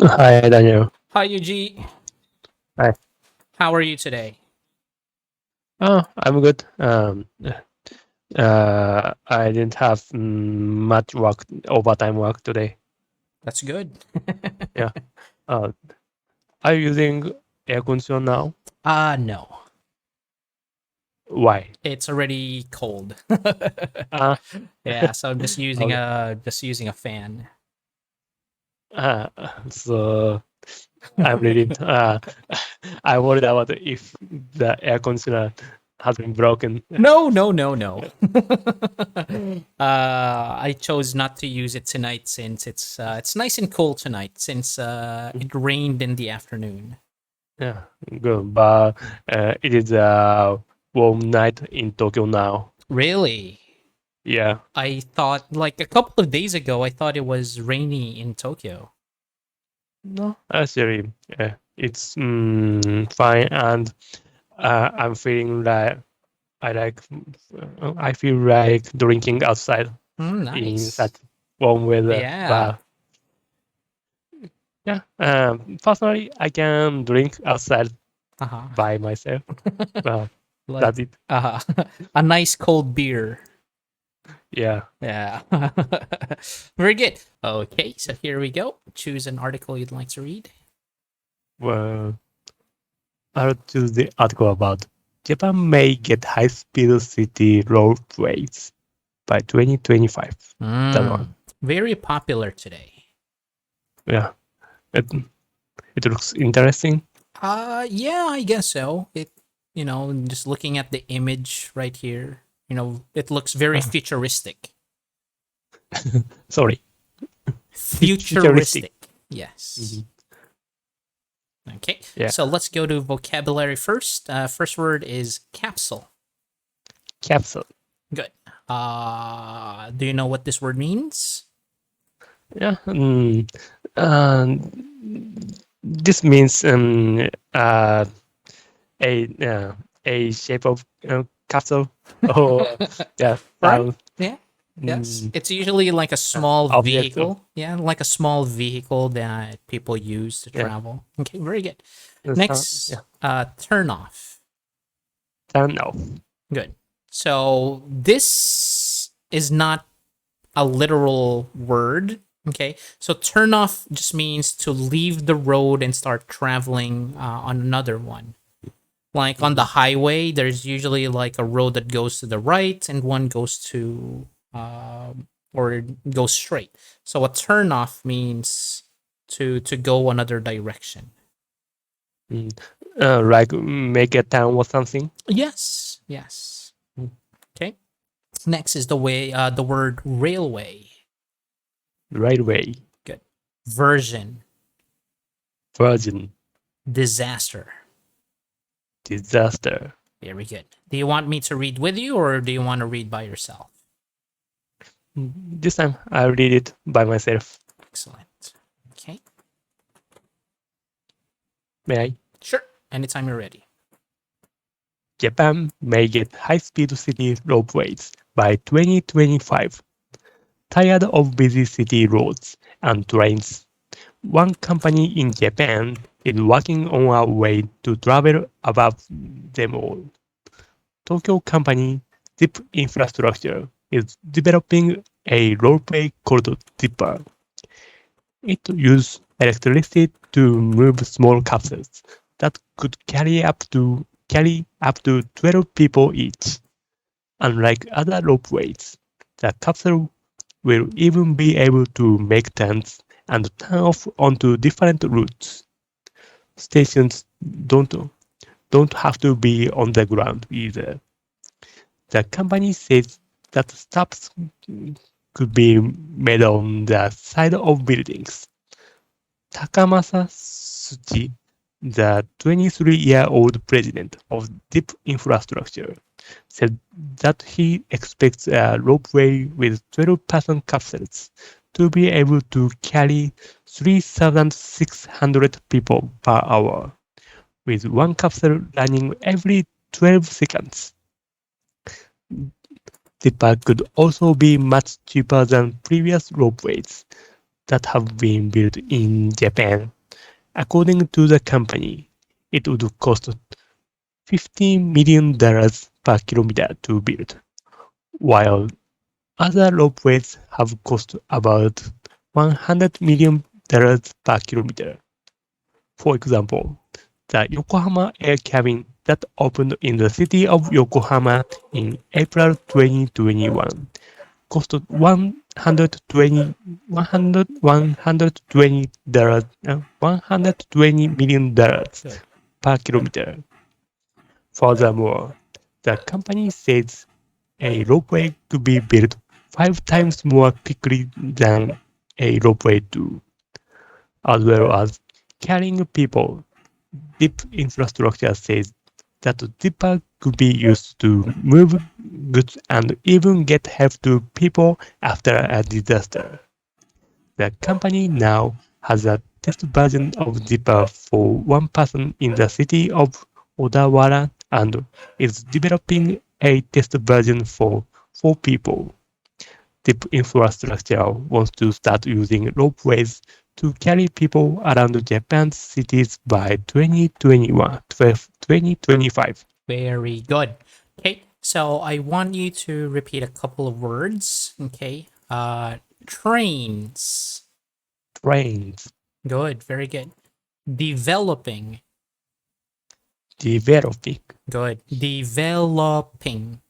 Hi, Daniel. Hi, Yuji. Hi. How are you today? Oh, I'm good. I didn't have much work, overtime work today. That's good. Yeah. Uh, are you using air conditioner now? No. Why? It's already cold. Uh, Yeah, so I'm just using okay. a fan. Uh, so I'm really, I worried about if the air conditioner has been broken. No, no, no, no. I chose not to use it tonight since it's nice and cold tonight since it rained in the afternoon. Yeah, good. But it is a warm night in Tokyo now. Really? Yeah. I thought like a couple of days ago I thought it was rainy in Tokyo. No, actually, it's fine, and I'm feeling like I feel like drinking outside in Nice. such warm weather. Yeah. But yeah, personally, I can drink outside Uh-huh. by myself. Well, Like that's it. a nice cold beer. Yeah. Yeah. Very good. Okay, so here we go. Choose an article you'd like to read. Well, I'll choose the article about Japan may get high-speed city roadways by 2025. That Mm, one. very popular today. Yeah. It, it looks interesting. Yeah, I guess so. Just looking at the image right here, it looks very Uh, futuristic. sorry. Futuristic. Futuristic. Yes. Mhm. Okay. Yeah. So let's go to vocabulary first. First word is capsule. Capsule. Good. Do you know what this word means? Yeah. This means a a shape of capsule. Or yeah, Right? sound Yeah. Yes. mm, It's usually like a small object. Or, vehicle. Yeah, like a small vehicle that people use to yeah. travel. Okay, very good. The sound. Next, Yeah. turn off. Turn off. Good. So this is not a literal word. Okay. So turn off just means to leave the road and start traveling on another one. Like on Mhm. the highway, there's usually like a road that goes to the right and one goes or goes straight. So a turn off means to go another direction. Mm. Like make a town or something. Yes, yes. Mm. Okay. Next is the word railway. Railway. Good. Version, Virgin. disaster. Disaster. Very good. Do you want me to read with you or do you want to read by yourself? This time I read it by myself. Excellent. Okay. May I? Sure. Anytime you're ready. Japan may get high-speed city roadways by 2025. Tired of busy city roads and trains? One company in Japan is working on a way to travel above them all. Tokyo company Zip Infrastructure is developing a roadway called Zipper. It uses electricity to move small capsules that could carry up to 12 people each. Unlike other ropeways, the capsule will even be able to make turns and turn off onto different routes. Stations don't don't have to be on the ground either. The company says that stops could be made on the side of buildings. Takamasa Tsuchi, the 23-year-old president of Deep Infrastructure, said that he expects a ropeway with 12-person capsules to be able to carry 3,600 people per hour, with one capsule running every 12 seconds. Zipper could also be much cheaper than previous ropeways that have been built in Japan. According to the company, it would cost $15 million per kilometer to build, while other ropeways have cost about $100 million per kilometer. For example, the Yokohama Air Cabin that opened in the city of Yokohama in April 2021 cost $120 million Good. per kilometer. Furthermore, the company says a ropeway could be built 5 times more quickly than a ropeway do, as well as carrying people. Deep infrastructure says that Zipper could be used to move goods and even get help to people after a disaster. The company now has a test version of Zipper for one person in the city of Odawara and is developing a test version for 4 people. Deep infrastructure wants to start using ropeways to carry people around Japan's cities by 2025. Very good. Okay, so I want you to repeat a couple of words. Okay, trains. Trains, Good, very good. Developing. developing, Good. Developing.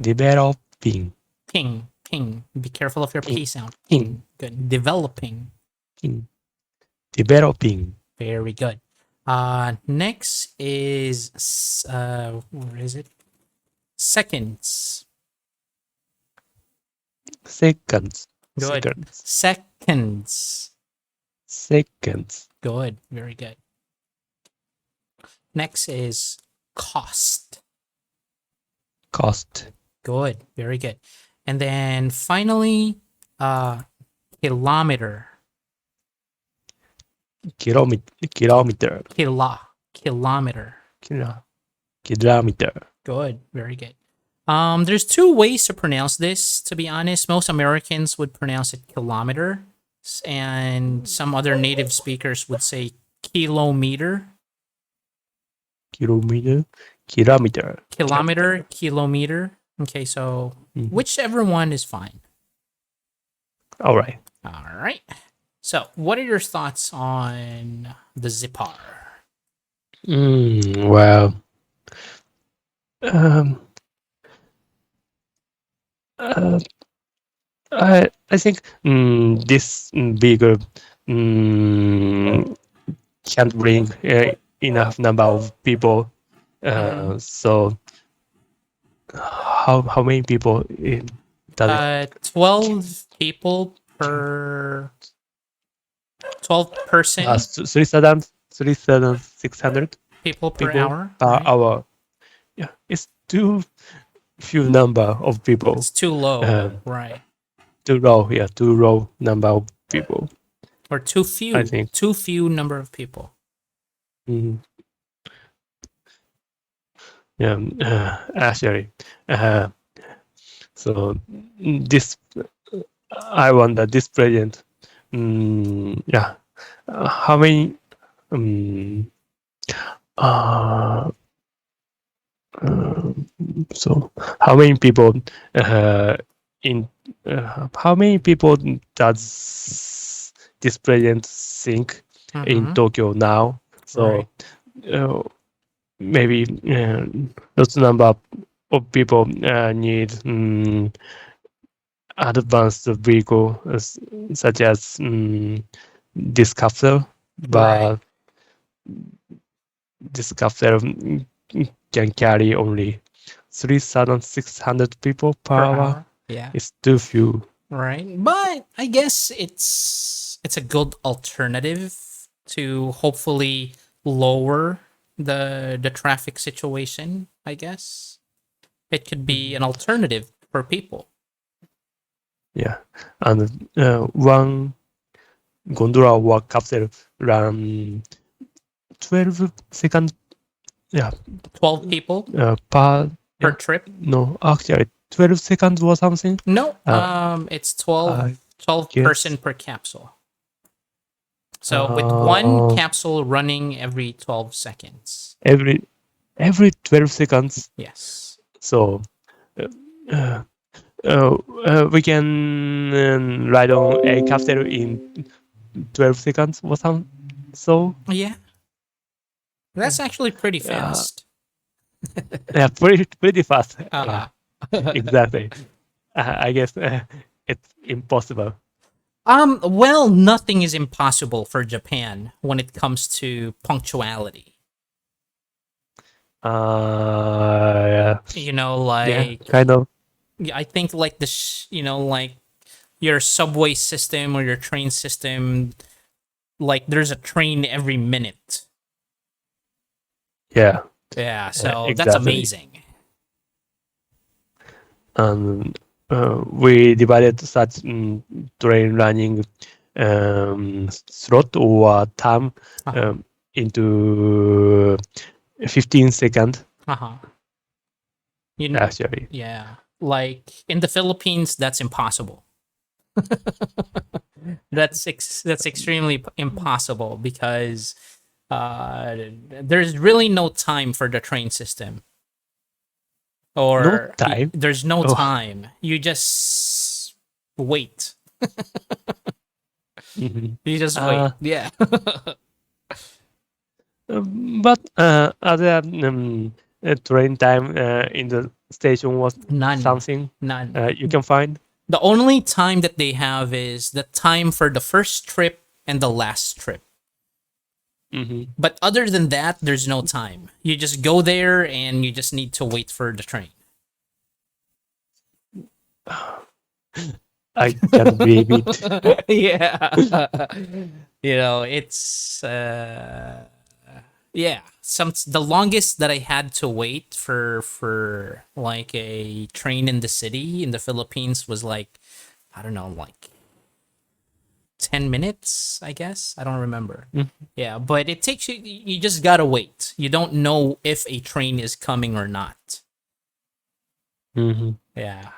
developing, Ping. Be careful of your ping, P sound. ping, Good. Developing. ping, developing, Very good. Next is where is it? Seconds. seconds, Good. seconds, Seconds. seconds, Good. Very good. Next is cost. cost, Good. Very good. And then finally, kilometer. kilometer, Kilometer. kilometer. Good. Very good. There's two ways to pronounce this. To be honest, most Americans would pronounce it kilometer, and some other native speakers would say kilometer. Kilometer, kilometer. Kilometer. Okay, so Mhm. whichever one is fine. All right. All right. So, what are your thoughts on the Zipar? Well, um, uh, I think this bigger can't bring enough number of people. So how many people does it? 12 people per 12 person 3,600 people per people hour. per Right? hour. Yeah, it's too few number of people. It's too low, Um, right? too low. Yeah, too low number of people. Or too few. I think. Too few number of people. Mhm. Yeah, actually. So this, I wonder this present. Yeah, how many? Um, uh, so how many people in how many people does this president think in Mhm. Tokyo now? So Right. maybe those number of people need advanced vehicle such as this capsule, Right. but this capsule can carry only 3,600 people per Per hour. hour. Yeah. It's too few. Right. But I guess it's a good alternative to hopefully lower the traffic situation, I guess. It could be an alternative for people. Yeah, and one gondola or capsule run 12 seconds. Yeah, 12 people. per per Yeah. trip. No, actually, 12 seconds or something. No, Uh, it's 12, I 12 person guess. per capsule. So with one Uh, capsule running every 12 seconds. every every 12 seconds. Yes. So uh, uh, we can ride on a capsule in 12 seconds or some. So Yeah, that's actually pretty uh, fast. yeah, pretty fast. Yeah, Uh-huh. exactly. I guess it's impossible. Well, nothing is impossible for Japan when it comes to punctuality. Yeah, You know, yeah, like kind of. I think like like your subway system or your train system, like there's a train every minute. Yeah, Yeah, so that's exactly. amazing. And we divided such train running slot or time Uh-huh. um, into 15 seconds Uh-huh. You actually. yeah. Like in the Philippines, that's impossible. That's extremely impossible because there's really no time for the train system, No or time. there's no Oh, time. You just wait. mhm. You just wait. uh, Yeah. but other train time in the station was None. something None. you can find. The only time that they have is the time for the first trip and the last trip. Hmm. But other than that, there's no time. You just go there and you just need to wait for the train. I can't believe it. Yeah. It's yeah. Some the longest that I had to wait for like a train in the city in the Philippines was like, I don't know, like 10 minutes, I guess. I don't remember. Yeah, but it takes you just got to wait. You don't know if a train is coming or not. Hmm. Yeah.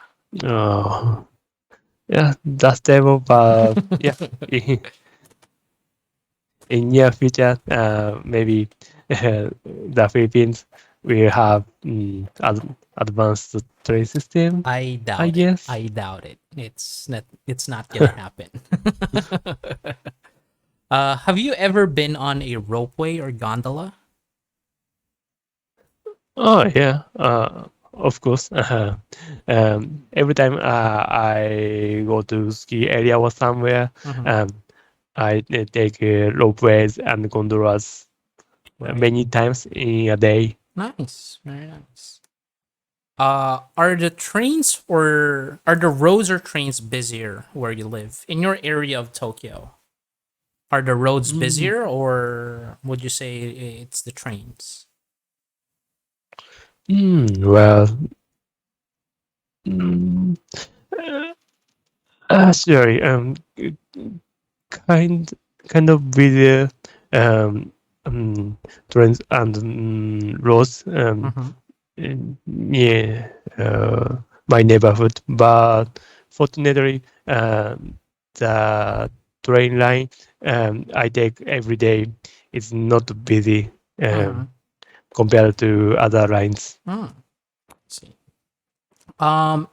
Oh, yeah, that's terrible. But yeah, in near future, maybe the Philippines will have advanced train system. I I doubt it. guess. I doubt it. It's not going to happen. Have you ever been on a ropeway or gondola? Oh yeah, of course. Every time I go to ski area or somewhere, Mhm. um, I take ropeways and gondolas Right. many times in a day. Nice. Very nice. Are the trains or are the roads or trains busier where you live in your area of Tokyo? Are the roads Mm, busier, or would you say it's the trains? well, mm, uh, sorry. Kind kind of with um, um, trains and roads. Mm-hmm. Yeah, my neighborhood. But fortunately, the train line I take every day is not busy Mm-hmm. compared to other lines. Mm. See.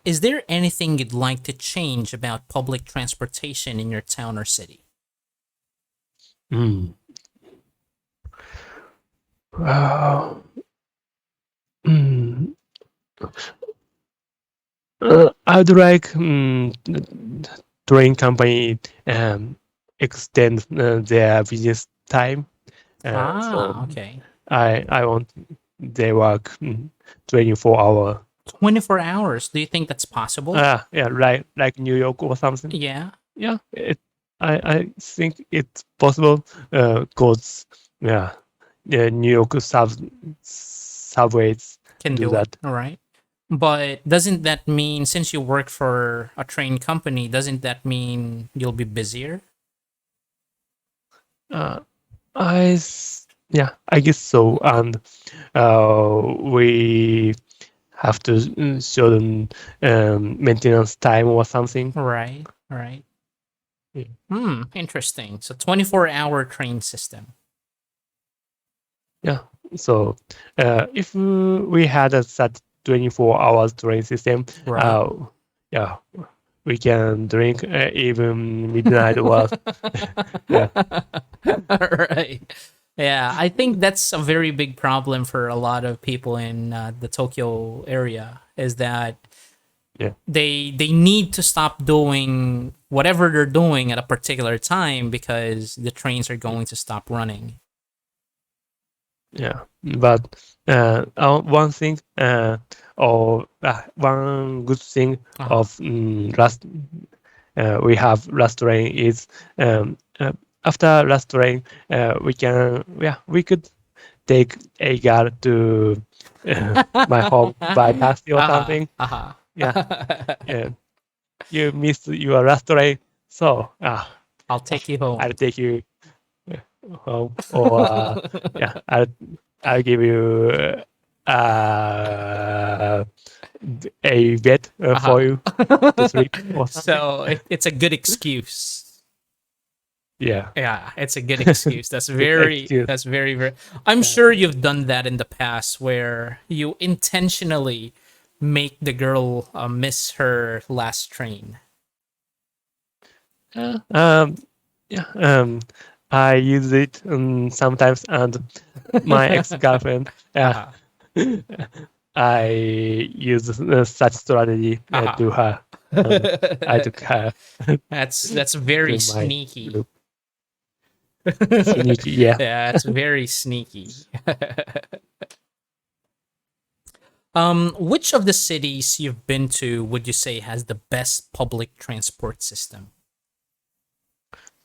Is there anything you'd like to change about public transportation in your town or city? Mm. Wow. Mm. I'd like train company extend their business time. So Ah, okay. I want they work 24 hour. 24 hours. Do you think that's possible? Yeah, like New York or something. Yeah, Yeah, I think it's possible. Cause yeah, New York subways can do do it. that. All right. But doesn't that mean, since you work for a train company, doesn't that mean you'll be busier? Uh, yeah, I guess so. And we have to show them maintenance time or something. Right. Right. Yeah. Interesting. So 24-hour train system. Yeah. So if we had a such 24 hours train system, Right. yeah, we can drink even midnight or yeah. Right. Yeah, I think that's a very big problem for a lot of people in the Tokyo area. Is that Yeah. they need to stop doing whatever they're doing at a particular time because the trains are going to stop running. Yeah, but one thing, or one good thing Uh-huh. of last we have last train is after last train we can we could take a girl to my home by taxi or Uh-huh. something. Uh-huh. Yeah, yeah. You missed your last train, so I'll take you home. I'll take you home, or yeah, I'll give you uh, a bed Uh-huh. for you to sleep or something. So it's a good excuse. Yeah, Yeah, it's a good excuse. That's good very excuse. that's very very I'm Yeah. sure you've done that in the past where you intentionally make the girl miss her last train. Uh, um, yeah, I use it sometimes, and my ex-girlfriend, Uh-huh. I use such strategy Uh-huh. to her, and I took her That's very to my sneaky. group. Sneaky, yeah. Yeah, it's very sneaky. Which of the cities you've been to would you say has the best public transport system?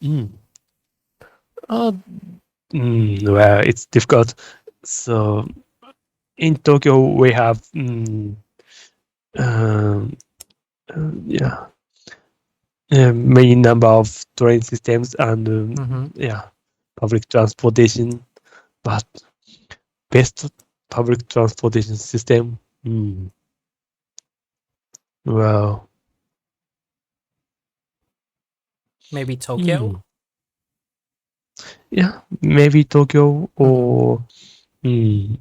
Mm. Uh, well, it's difficult. So in Tokyo, we have um, yeah, many number of train systems and Mm-hmm. yeah, public transportation. But best public transportation system, well, Maybe Tokyo. hmm, yeah, maybe Tokyo Mm-hmm. or hmm,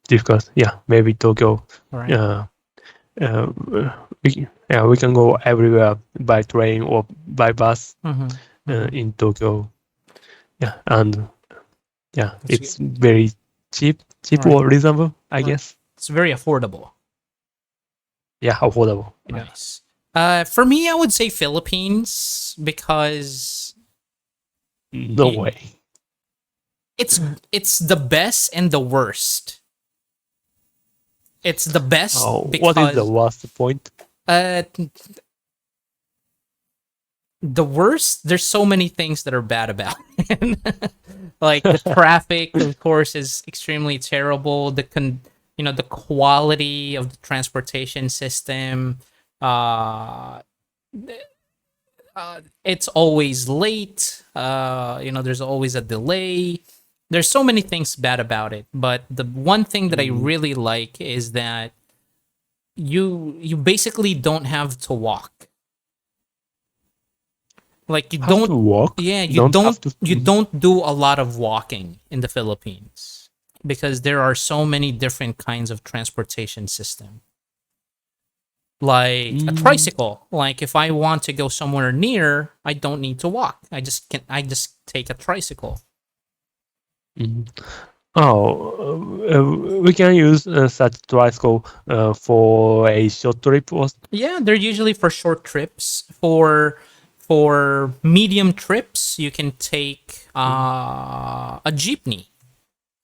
difficult. Yeah, maybe Tokyo. All right. Uh, uh, we can go everywhere by train or by bus Mm-hmm. Mm-hmm. in Tokyo. Yeah, and yeah, That's good. it's very cheap Right. or reasonable, I Right. guess. It's very affordable. Yeah, affordable. Yeah, Nice. For me, I would say Philippines because no y- way. it's it's the best and the worst. It's the best Oh, what is the because worst point? uh the worst, there's so many things that are bad about it. Like the traffic, of course, is extremely terrible. The quality of the transportation system, uh it's always late. There's always a delay. There's so many things bad about it, but the one thing that I Mm, really like is that you basically don't have to walk. Like you have to don't walk? yeah, Don't have to. you don't do a lot of walking in the Philippines because there are so many different kinds of transportation system. Like a Mm, tricycle. Like if I want to go somewhere near, I don't need to walk. I just take a tricycle. mm. Oh, we can use such tricycle for a short trip. Or Yeah, they're usually for short trips. For medium trips, you can take a jeepney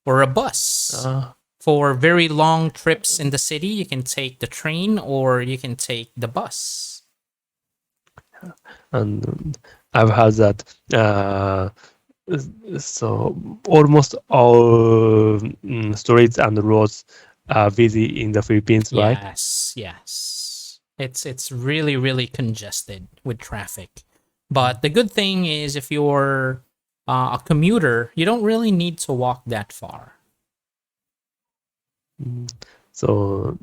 or a bus. uh, For very long trips in the city, you can take the train or you can take the bus. and I've heard that. So almost all streets and roads are busy in the Philippines, right? Yes, yes. It's really really congested with traffic. But the good thing is if you're a commuter, you don't really need to walk that far. Mm. So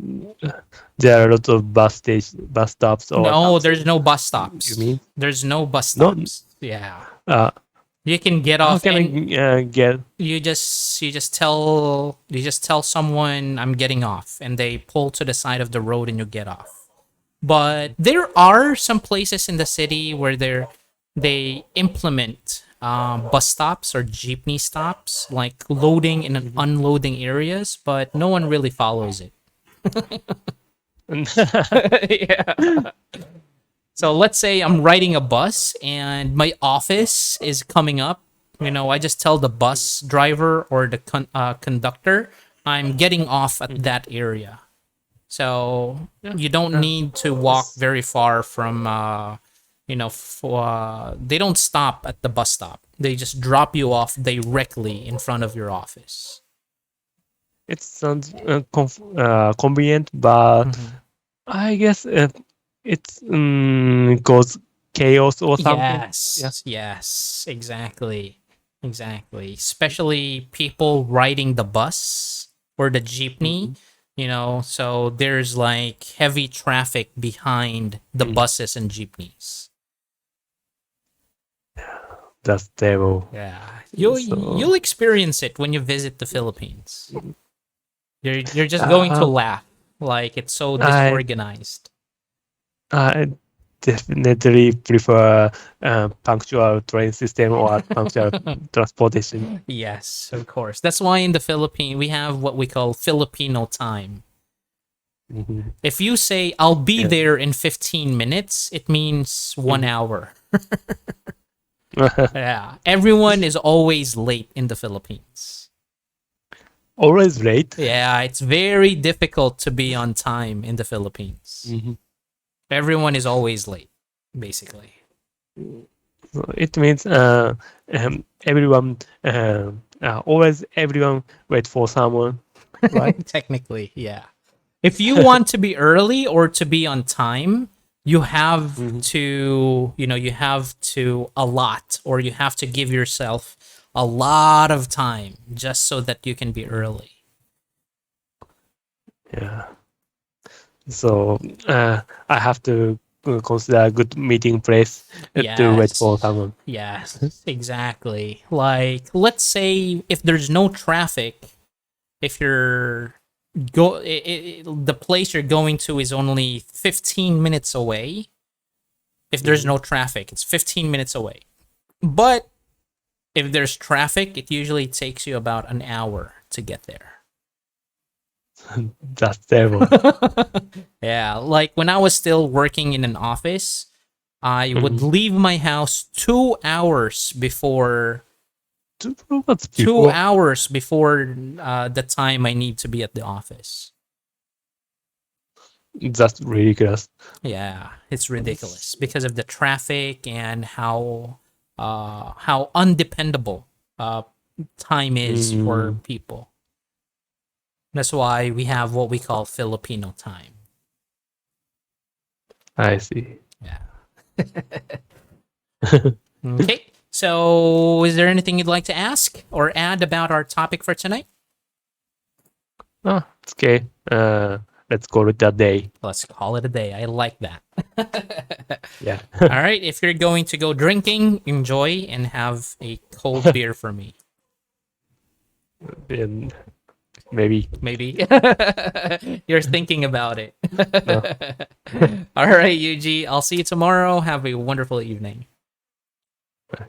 there are lots of bus stops or No, something. there's no bus You stops. mean? There's no bus No. stops. Yeah. Uh, You can get how off can and I get? you just tell someone I'm getting off and they pull to the side of the road and you get off. But there are some places in the city where they implement bus stops or jeepney stops, like loading and unloading areas, but no one really follows it. Yeah. So let's say I'm riding a bus and my office is coming up. I just tell the bus driver or the conductor I'm getting off at that area. So Yeah. you don't need to walk Yes. very far from, they don't stop at the bus stop. They just drop you off directly in front of your office. It sounds convenient, but Mhm. I guess it's cause chaos or something. Yeah. Yes, exactly. Exactly. Especially people riding the bus or the jeepney, Mhm. so there's like heavy traffic behind the Mm. buses and jeepneys. That's terrible. Yeah. You'll So experience it when you visit the Philippines. You're just going to uh, laugh. Like it's so I disorganized. I definitely prefer punctual train system or punctual transportation. Yes, of course. That's why in the Philippines we have what we call Filipino time. Mhm. If you say I'll be Yeah. there in 15 minutes, it means 1 Mhm. hour. Yeah. Everyone is always late in the Philippines. Always late. Yeah, it's very difficult to be on time in the Philippines. Mhm. Everyone is always late, basically. So it means everyone always everyone wait for someone, right? Technically, yeah. If you want to be early or to be on time, you have Mhm. to, you have to allot or you have to give yourself a lot of time just so that you can be early. Yeah. So I have to consider a good meeting place to wait for Yes. someone. Yes, exactly. Like, let's say if there's no traffic, if you're the place you're going to is only 15 minutes away. If there's Mhm. no traffic, it's 15 minutes away. But if there's traffic, it usually takes you about an hour to get there. That's terrible. Yeah, like when I was still working in an office, I would Mhm. leave my house 2 hours before What's two before? hours before the time I need to be at the office. That's ridiculous. Yeah, it's ridiculous because of the traffic and how undependable uh, time is for Mm, people. That's why we have what we call Filipino time. I see. Yeah. Okay. So, is there anything you'd like to ask or add about our topic for tonight? Ah, it's okay. Let's call it a day. Let's call it a day. I like that. Yeah. All right. If you're going to go drinking, enjoy and have a cold beer for me. And maybe Maybe. You're thinking about it. no. All right, Yuji. I'll see you tomorrow. Have a wonderful evening.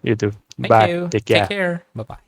You too. Thank Bye. you. Take Take care. care. Bye bye.